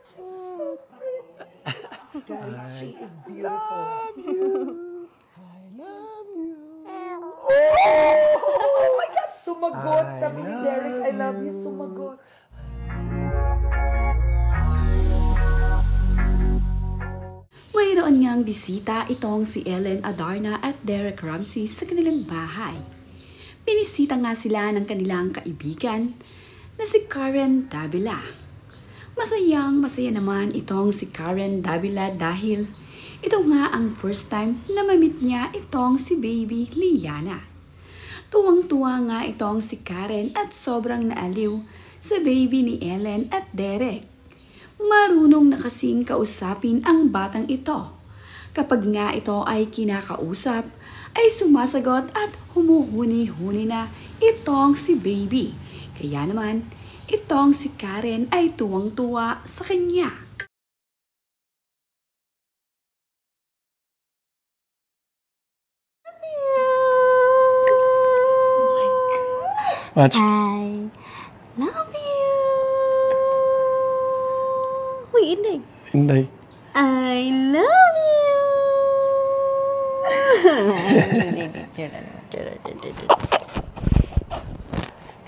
She's so pretty. Guys, she is beautiful. I love you. Oh my God, sumagot. Sabi ni Derek, I love you, sumagot. Mayroon ngang bisita itong si Ellen Adarna at Derek Ramsey sa kanilang bahay. Binisita nga sila ng kanilang kaibigan na si Karen Davila. Masaya naman itong si Karen Davila dahil ito nga ang first time na mamit niya itong si baby Liana. Tuwang-tuwa nga itong si Karen at sobrang naaliw sa baby ni Ellen at Derek. Marunong na kasing kausapin ang batang ito. Kapag nga ito ay kinakausap, ay sumasagot at humuhuni-huni na itong si baby. Kaya naman, itong si Karen ay tuwang-tuwa sa kanya. Watch. I love you. Uy, Inday. Inday. I love you.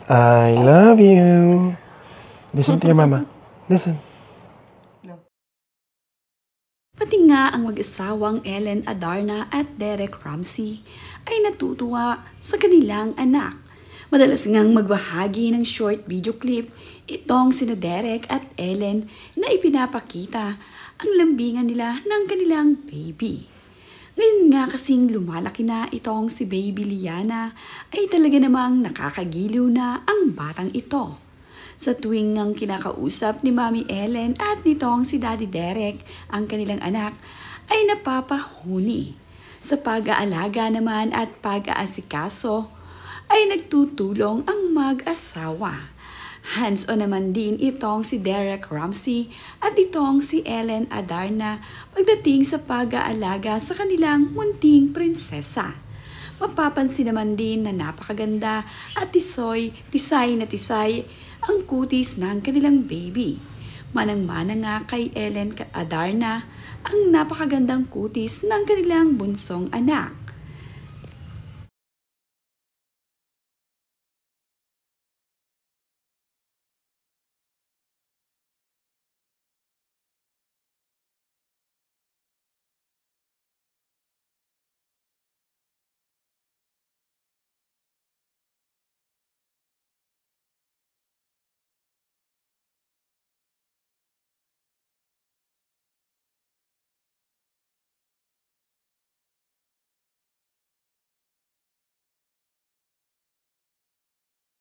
I love you. Listen to your mama. Listen. Pati nga ang mag-asawang Ellen Adarna at Derek Ramsey ay natutuwa sa kanilang anak. Madalas ngang magbahagi ng short video clip itong sina Derek at Ellen na ipinapakita ang lambingan nila ng kanilang baby. Ngayon nga kasing lumalaki na itong si baby Liana ay talaga namang nakakagiliw na ang batang ito. Sa tuwing ngang kinakausap ni Mami Ellen at nitong si Daddy Derek ang kanilang anak ay napapahuni. Sa pag-aalaga naman at pag-aasikaso ay nagtutulong ang mag-asawa. Hands-on naman din itong si Derek Ramsey at itong si Ellen Adarna pagdating sa pag-aalaga sa kanilang munting prinsesa. Mapapansin naman din na napakaganda at tisay na tisay ang kutis ng kanilang baby. Manang-mana nga kay Ellen Adarna ang napakagandang kutis ng kanilang bunsong anak.